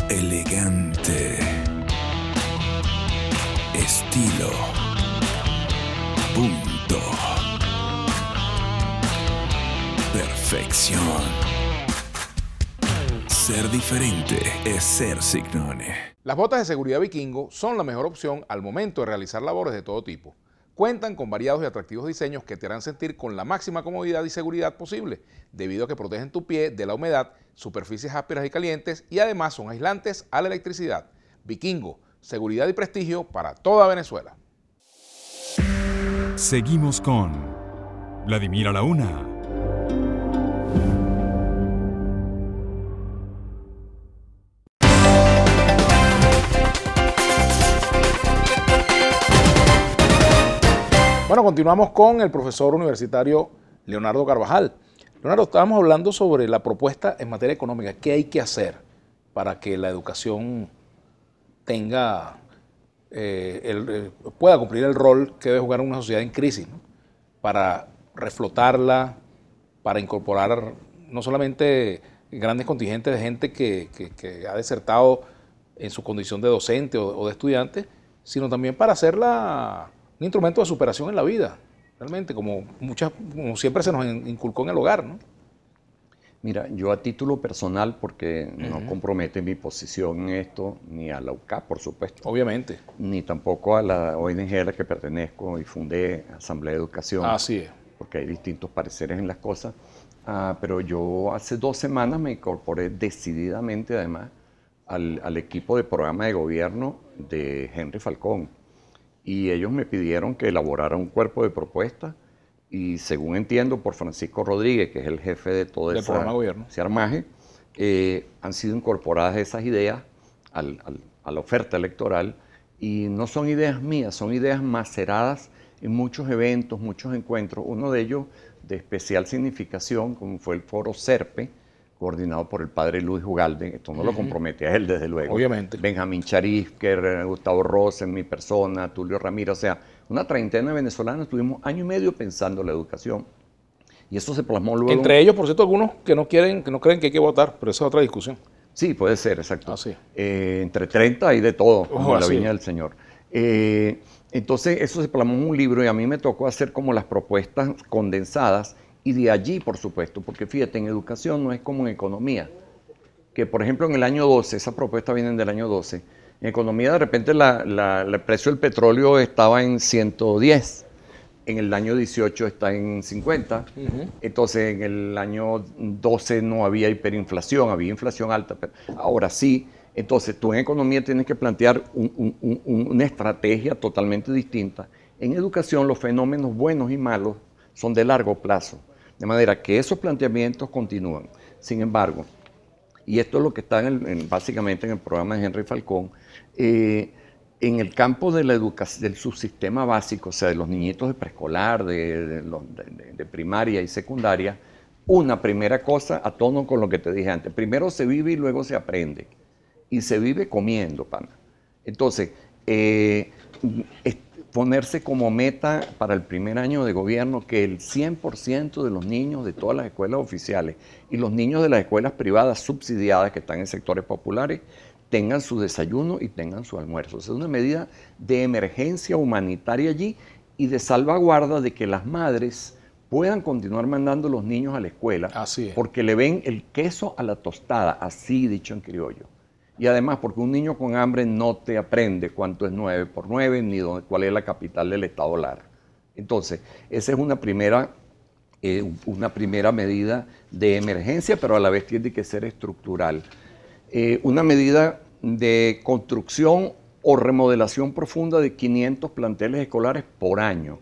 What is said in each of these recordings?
Elegante. Estilo. Punto. Perfección. Ser diferente es ser Signone. Las botas de seguridad Vikingo son la mejor opción al momento de realizar labores de todo tipo. Cuentan con variados y atractivos diseños que te harán sentir con la máxima comodidad y seguridad posible, debido a que protegen tu pie de la humedad, superficies ásperas y calientes y además son aislantes a la electricidad. Vikingo, seguridad y prestigio para toda Venezuela. Seguimos con Vladimir a la Una. Bueno, continuamos con el profesor universitario Leonardo Carvajal. Leonardo, estábamos hablando sobre la propuesta en materia económica. ¿Qué hay que hacer para que la educación tenga, pueda cumplir el rol que debe jugar una sociedad en crisis, ¿no? Para reflotarla, para incorporar no solamente grandes contingentes de gente que ha desertado en su condición de docente o de estudiante, sino también para hacerla un instrumento de superación en la vida, realmente, como siempre se nos inculcó en el hogar, ¿no? Mira, yo a título personal, porque no compromete mi posición en esto, ni a la UCAP, por supuesto. Obviamente. Ni tampoco a la ONG a la que pertenezco y fundé, Asamblea de Educación. Así es. Porque hay distintos pareceres en las cosas. Pero yo hace 2 semanas me incorporé decididamente, además, al equipo de programa de gobierno de Henry Falcón. Y ellos me pidieron que elaborara un cuerpo de propuestas y, según entiendo, por Francisco Rodríguez, que es el jefe de todo ese armaje, han sido incorporadas esas ideas a la oferta electoral, y no son ideas mías, son ideas maceradas en muchos eventos, muchos encuentros, uno de ellos de especial significación, como fue el Foro SERPE, coordinado por el padre Luis Ugalde. Esto no lo compromete a él, desde luego. Obviamente. Benjamín Charizker, Gustavo Rosa, en mi persona, Tulio Ramírez, o sea, una treintena de venezolanos estuvimos año y medio pensando en la educación. Y eso se plasmó luego. Entre ellos, por cierto, algunos que no creen que hay que votar, pero esa es otra discusión. Sí, puede ser, exacto. Así. Entre 30 hay de todo, como la viña del Señor. Entonces, eso se plasmó en un libro y a mí me tocó hacer como las propuestas condensadas. Y de allí, por supuesto, porque fíjate, en educación no es como en economía, que por ejemplo en el año 12, esas propuestas vienen del año 12, en economía de repente el precio del petróleo estaba en 110, en el año 18 está en 50, entonces en el año 12 no había hiperinflación, había inflación alta, pero ahora sí. Entonces tú en economía tienes que plantear una estrategia totalmente distinta. En educación los fenómenos buenos y malos son de largo plazo. De manera que esos planteamientos continúan. Sin embargo, y esto es lo que está básicamente en el programa de Henry Falcón, en el campo de la educación, del subsistema básico, o sea, de los niñitos de preescolar, de primaria y secundaria, una primera cosa, a tono con lo que te dije antes, primero se vive y luego se aprende. Y se vive comiendo, pana. Entonces, ponerse como meta para el primer año de gobierno que el 100% de los niños de todas las escuelas oficiales y los niños de las escuelas privadas subsidiadas que están en sectores populares tengan su desayuno y tengan su almuerzo. O sea, es una medida de emergencia humanitaria allí y de salvaguarda de que las madres puedan continuar mandando a los niños a la escuela. Así es. Porque le ven el queso a la tostada, así dicho en criollo. Y además, porque un niño con hambre no te aprende cuánto es 9 por 9, ni cuál es la capital del estado Lara. Entonces, esa es una primera medida de emergencia, pero a la vez tiene que ser estructural. Una medida de construcción o remodelación profunda de 500 planteles escolares por año.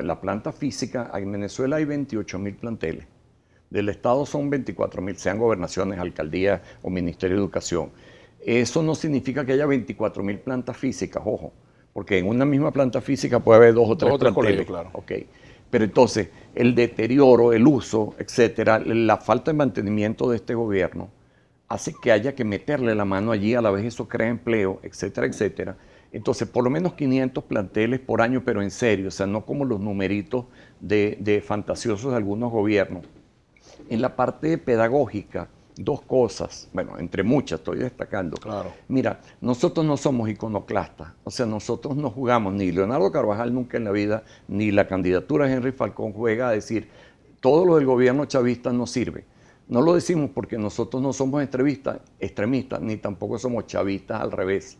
La planta física, en Venezuela hay 28.000 planteles. Del Estado son 24.000, sean gobernaciones, alcaldías o Ministerio de Educación. Eso no significa que haya 24.000 plantas físicas, ojo, porque en una misma planta física puede haber 2 o 3 planteles. Colegios, claro. Okay. Pero entonces, el deterioro, el uso, etcétera, la falta de mantenimiento de este gobierno hace que haya que meterle la mano allí, a la vez eso crea empleo, etcétera, etcétera. Entonces, por lo menos 500 planteles por año, pero en serio, o sea, no como los numeritos de fantasiosos de algunos gobiernos. En la parte pedagógica, dos cosas, bueno, entre muchas estoy destacando. Claro. Mira, nosotros no somos iconoclastas, o sea, nosotros no jugamos, ni Leonardo Carvajal nunca en la vida, ni la candidatura de Henry Falcón juega a decir, todo lo del gobierno chavista no sirve. No lo decimos porque nosotros no somos extremistas, ni tampoco somos chavistas al revés.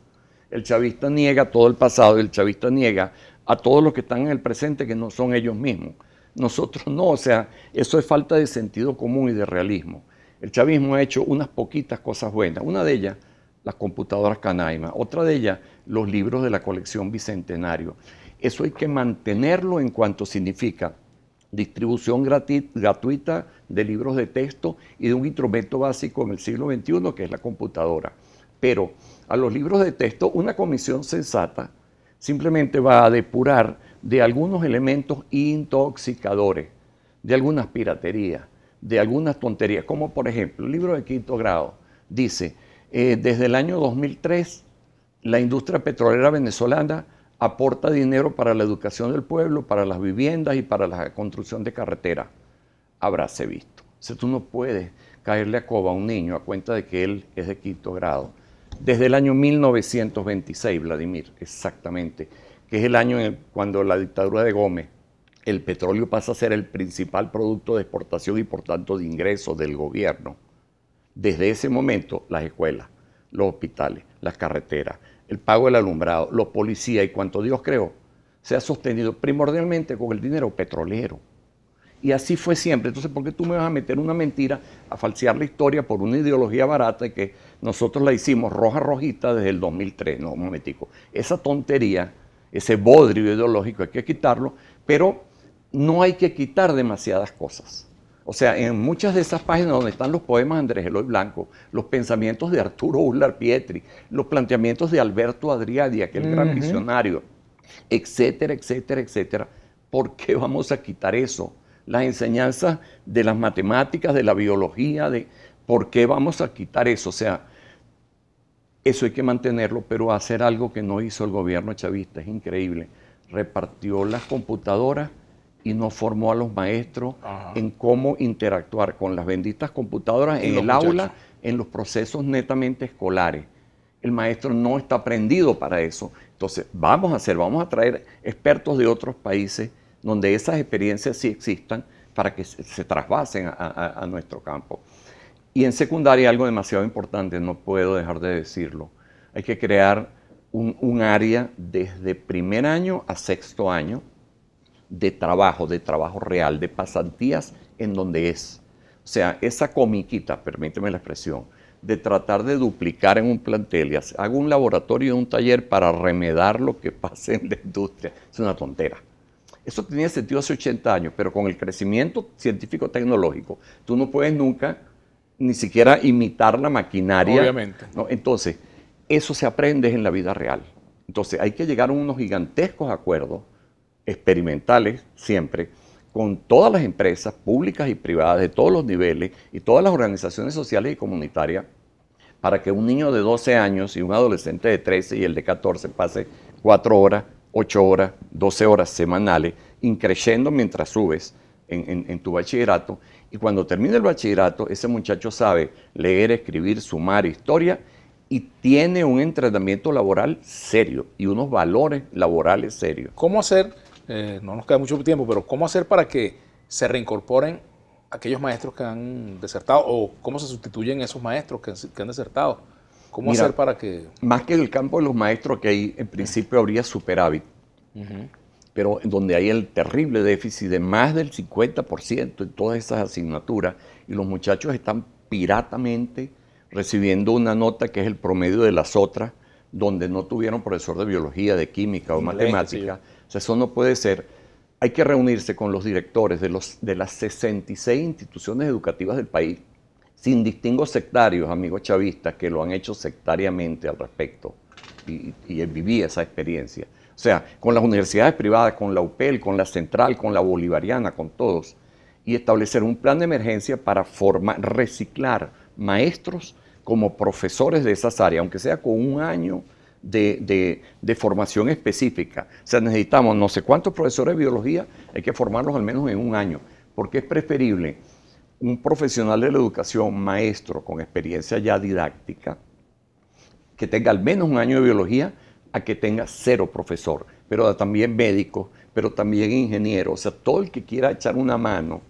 El chavista niega todo el pasado y el chavista niega a todos los que están en el presente que no son ellos mismos. Nosotros no, o sea, eso es falta de sentido común y de realismo. El chavismo ha hecho unas poquitas cosas buenas. Una de ellas, las computadoras Canaima. Otra de ellas, los libros de la colección Bicentenario. Eso hay que mantenerlo en cuanto significa distribución gratuita de libros de texto y de un instrumento básico en el siglo XXI, que es la computadora. Pero a los libros de texto, una comisión sensata simplemente va a depurar de algunos elementos intoxicadores, de algunas piraterías, de algunas tonterías, como por ejemplo, el libro de quinto grado dice, desde el año 2003, la industria petrolera venezolana aporta dinero para la educación del pueblo, para las viviendas y para la construcción de carreteras. Habráse visto. O sea, tú no puedes caerle a coba a un niño a cuenta de que él es de quinto grado. Desde el año 1926, Vladimir, exactamente, que es el año cuando la dictadura de Gómez, el petróleo pasa a ser el principal producto de exportación y por tanto de ingresos del gobierno. Desde ese momento, las escuelas, los hospitales, las carreteras, el pago del alumbrado, los policías y cuanto Dios creó, se ha sostenido primordialmente con el dinero petrolero. Y así fue siempre. Entonces, ¿por qué tú me vas a meter una mentira, a falsear la historia por una ideología barata y que nosotros la hicimos rojita desde el 2003? No, un momentico. Esa tontería, ese bodrio ideológico hay que quitarlo, pero no hay que quitar demasiadas cosas. O sea, en muchas de esas páginas donde están los poemas de Andrés Eloy Blanco, los pensamientos de Arturo Uslar Pietri, los planteamientos de Alberto Adriadi, aquel gran visionario, etcétera, etcétera, etcétera, ¿por qué vamos a quitar eso? Las enseñanzas de las matemáticas, de la biología, ¿por qué vamos a quitar eso? O sea, eso hay que mantenerlo, pero hacer algo que no hizo el gobierno chavista es increíble. Repartió las computadoras y no formó a los maestros en cómo interactuar con las benditas computadoras en el aula, en los procesos netamente escolares. El maestro no está aprendido para eso. Entonces, vamos a traer expertos de otros países donde esas experiencias sí existan para que se trasvasen a nuestro campo. Y en secundaria, algo demasiado importante, no puedo dejar de decirlo, hay que crear un área desde primer año a sexto año de trabajo real, de pasantías en donde es. O sea, esa comiquita, permíteme la expresión, de tratar de duplicar en un plantel y hago un laboratorio, un taller para remedar lo que pasa en la industria, es una tontera. Eso tenía sentido hace 80 años, pero con el crecimiento científico-tecnológico, tú no puedes nunca ni siquiera imitar la maquinaria. Obviamente. ¿No? Entonces, eso se aprende en la vida real. Entonces, hay que llegar a unos gigantescos acuerdos experimentales siempre con todas las empresas públicas y privadas de todos los niveles y todas las organizaciones sociales y comunitarias para que un niño de 12 años y un adolescente de 13 y el de 14 pase 4 horas, 8 horas, 12 horas semanales, increciendo mientras subes en tu bachillerato. Y cuando termine el bachillerato, ese muchacho sabe leer, escribir, sumar, historia y tiene un entrenamiento laboral serio y unos valores laborales serios. ¿Cómo hacer, no nos queda mucho tiempo, pero cómo hacer para que se reincorporen aquellos maestros que han desertado o cómo se sustituyen esos maestros que han desertado? ¿Cómo hacer para que...? Más que en el campo de los maestros, que ahí en principio habría superávit, pero donde hay el terrible déficit de más del 50% en todas esas asignaturas, y los muchachos están piratamente recibiendo una nota que es el promedio de las otras, donde no tuvieron profesor de biología, de química o matemática. O sea, eso no puede ser. Hay que reunirse con los directores de las 66 instituciones educativas del país, sin distingos sectarios, amigos chavistas, que lo han hecho sectariamente al respecto. Y viví esa experiencia. O sea, con las universidades privadas, con la UPEL, con la Central, con la Bolivariana, con todos, y establecer un plan de emergencia para reciclar maestros como profesores de esas áreas, aunque sea con un año de formación específica. O sea, necesitamos no sé cuántos profesores de biología, hay que formarlos al menos en un año, porque es preferible un profesional de la educación, maestro, con experiencia ya didáctica, que tenga al menos un año de biología, a que tenga 0 profesor, pero también médico, pero también ingeniero. O sea, todo el que quiera echar una mano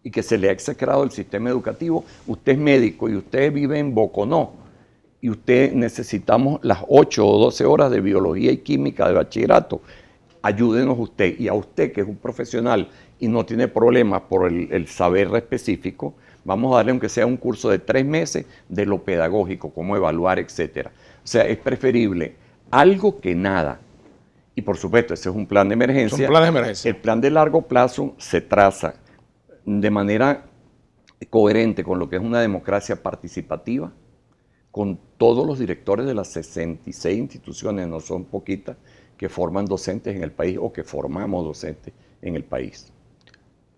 y que se le ha execrado el sistema educativo, usted es médico y usted vive en Boconó, y usted necesitamos las 8 o 12 horas de biología y química de bachillerato, ayúdenos usted. Y a usted, que es un profesional y no tiene problemas por el saber específico, vamos a darle aunque sea un curso de 3 meses de lo pedagógico, cómo evaluar, etcétera. O sea, es preferible algo que nada. Y por supuesto, ese es un plan de emergencia. Es un plan de emergencia. El plan de largo plazo se traza de manera coherente con lo que es una democracia participativa, con todos los directores de las 66 instituciones, no son poquitas, que forman docentes en el país o que formamos docentes en el país.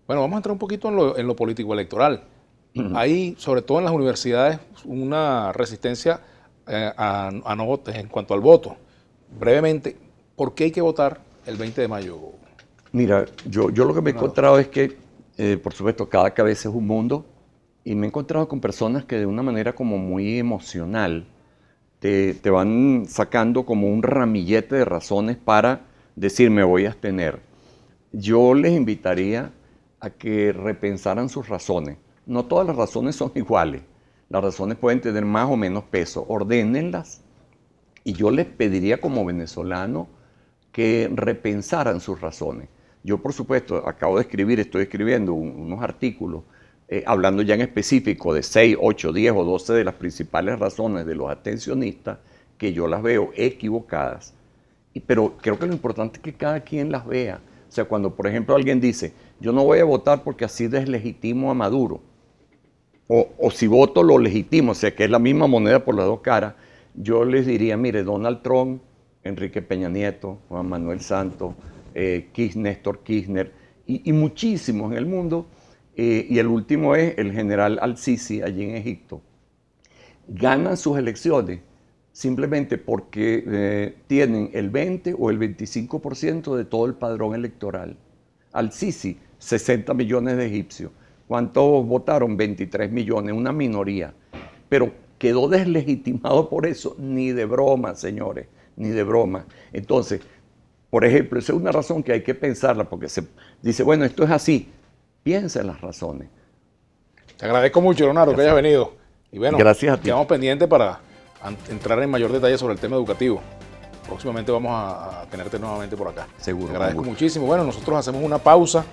Bueno, vamos a entrar un poquito en lo político electoral. Hay, sobre todo en las universidades, una resistencia a no votar en cuanto al voto. Brevemente, ¿por qué hay que votar el 20 de mayo? Mira, yo lo que me he encontrado es que, por supuesto, cada cabeza es un mundo, y me he encontrado con personas que de una manera como muy emocional te van sacando como un ramillete de razones para decir me voy a abstener. Yo les invitaría a que repensaran sus razones. No todas las razones son iguales. Las razones pueden tener más o menos peso. Ordénenlas. Y yo les pediría como venezolano que repensaran sus razones. Yo, por supuesto, estoy escribiendo unos artículos hablando ya en específico de 6, 8, 10 o 12 de las principales razones de los abstencionistas, que yo las veo equivocadas. Pero creo que lo importante es que cada quien las vea. O sea, cuando, por ejemplo, alguien dice, yo no voy a votar porque así deslegitimo a Maduro, o si voto lo legitimo, o sea, que es la misma moneda por las dos caras, yo les diría, mire, Donald Trump, Enrique Peña Nieto, Juan Manuel Santos, Néstor Kirchner, y muchísimos en el mundo, y el último es el general Al-Sisi allí en Egipto, ganan sus elecciones simplemente porque tienen el 20 o el 25% de todo el padrón electoral. Al-Sisi, 60 millones de egipcios. ¿Cuántos votaron? 23 millones, una minoría. Pero quedó deslegitimado por eso. Ni de broma, señores, ni de broma. Entonces, por ejemplo, esa es una razón que hay que pensarla, porque se dice, bueno, esto es así. Piensa en las razones. Te agradezco mucho, Leonardo, que hayas venido. Y bueno, gracias a ti. Quedamos pendientes para entrar en mayor detalle sobre el tema educativo. Próximamente vamos a tenerte nuevamente por acá. Seguro. Te agradezco muchísimo. Bueno, nosotros hacemos una pausa.